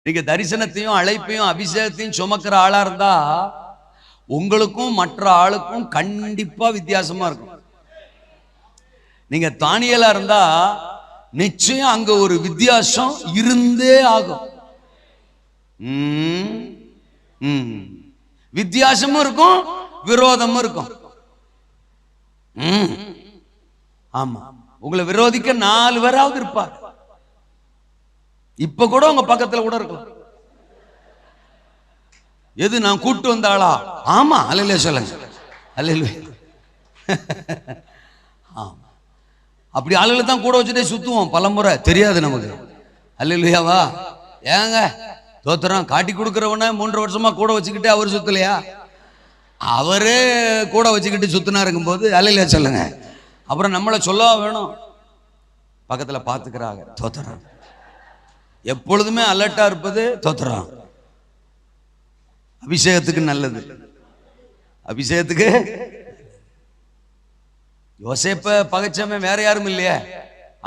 நீங்க தரிசனத்தையும் அழைப்பையும் அபிஷேகத்தையும் சுமக்கிற ஆளா இருந்தா உங்களுக்கும் மற்ற ஆளுக்கும் கண்டிப்பா வித்தியாசமா இருக்கும். நீங்க தானியலா இருந்தா நிச்சயம் அங்க ஒரு வித்தியாசம் இருந்தே ஆகும். வித்தியாசமும் இருக்கும், விரோதமும் இருக்கும். ஆமா, உங்களை விரோதிக்க 4 பேராவது இருப்பாங்க. இப்ப கூட உங்க பக்கத்துல கூட இருக்கலாம். எது நான் கூட்டு வந்தாளா? ஆமா, அல்லேலூயா சொல்லுங்க. அல்லேலூயா. ஆமா, அப்படி ஆளுகளை தான் கூட வச்சுட்டே சுத்துவோம் பலமுறை, தெரியாது நமக்கு. அல்லேலூயாவா? ஏங்க தோத்திரம் காட்டி கொடுக்கிறவன 3 வருஷமா கூட வச்சுக்கிட்டு அவர் சுத்தலையா? அவரே கூட வச்சுக்கிட்டு சுத்தினாருக்கும் போது அல்லேலூயா சொல்லுங்க. அப்புறம் நம்மளை சொல்லவா வேணும்? பக்கத்துல பாத்துக்கிறாங்க. தோத்திரம். எப்பொழுதுமே அலர்ட்டா இருப்பது தோத்திரம் அபிஷேகத்துக்கு நல்லது. அபிஷேகத்துக்கு யோசேப்ப பகைச்சவன் வேற யாரும் இல்லையே,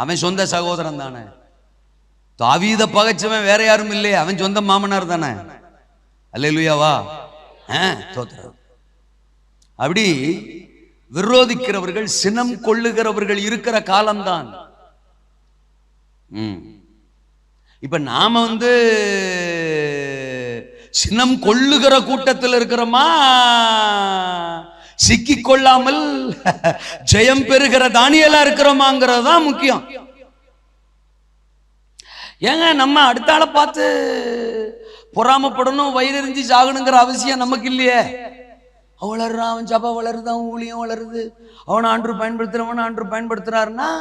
அவன் சொந்த சகோதரன் தானே. தாவீத பகைச்சவன் வேற யாரும் இல்லையே, அவன் சொந்த மாமனார் தானே. அல்லேலூயாவா? தோத்திரம். அப்படி விரோதிக்கிறவர்கள், சினம் கொள்ளுகிறவர்கள் இருக்கிற காலம்தான். இப்ப நாம சினம் கொள்ளுகிற கூட்டத்தில் இருக்கிறோமா, சிக்கி கொள்ளாமல் ஜெயம் பெறுகிற தானியலா இருக்கிறோமாங்கிறது தான் முக்கியம். ஏங்க நம்ம அடுத்த ஆளை பார்த்து பொறாமப்படணும், வயிறெறிஞ்சு சாகணுங்கிற அவசியம் நமக்கு இல்லையே. வளர்றான், அவன் சபை வளருது, அவன் ஊழியம் வளருது, அவன் ஆண்டு பயன்படுத்துறவன் ஆண்டு பயன்படுத்துறாருன்னா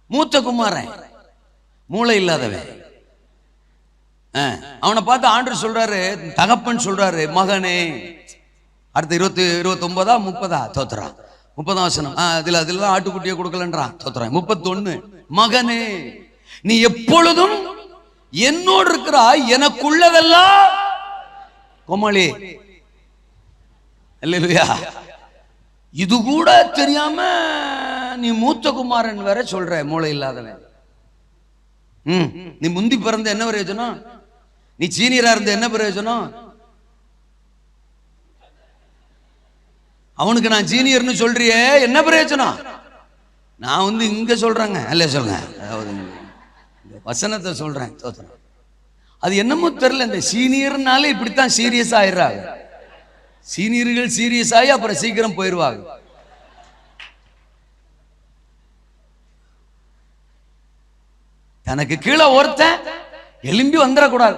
மூத்த குமாரன், மூளை இல்லாதவன். அவனை பார்த்து ஆண்டு சொல்றாரு, தகப்பன் சொல்றாரு, மகனே. அடுத்து 29 30 தோத்துறான். 30 வசனம். அதுல ஆட்டுக்குட்டியை கொடுக்கலன்றான். தோத்துறான். 31 மகனே நீ எப்பொழுதும் என்னோடு இருக்கிறாய், எனக்குள்ளதெல்லாம் கோமாளி. அல்லேலூயா. இது கூட தெரியாம நீ மூத்த குமாரன் வேற சொல்ற, மூளை இல்லாதவன். நீ முந்தி பிறந்த என்ன பிரயோஜனம்? நீ சீனியரா இருந்த என்ன பிரயோஜனம்? அவனுக்கு நான் சீனியர்னு சொல்றியே, என்ன பிரயோஜனம்? நான் இங்க சொல்றேங்க, அல்ல சொல்லுங்க, வசனத்தை சொல்றேன். அது என்னமோ தெரியல, இந்த சீனியர்னாலே இப்படித்தான் சீரியஸ் ஆயிடுறாங்க. சீனியர்கள் சீரியஸ் ஆகி அப்புறம் சீக்கிரம் போயிடுவாங்க. தனக்கு கீழே ஒருத்தன் எலும்பி வந்துடக்கூடாது.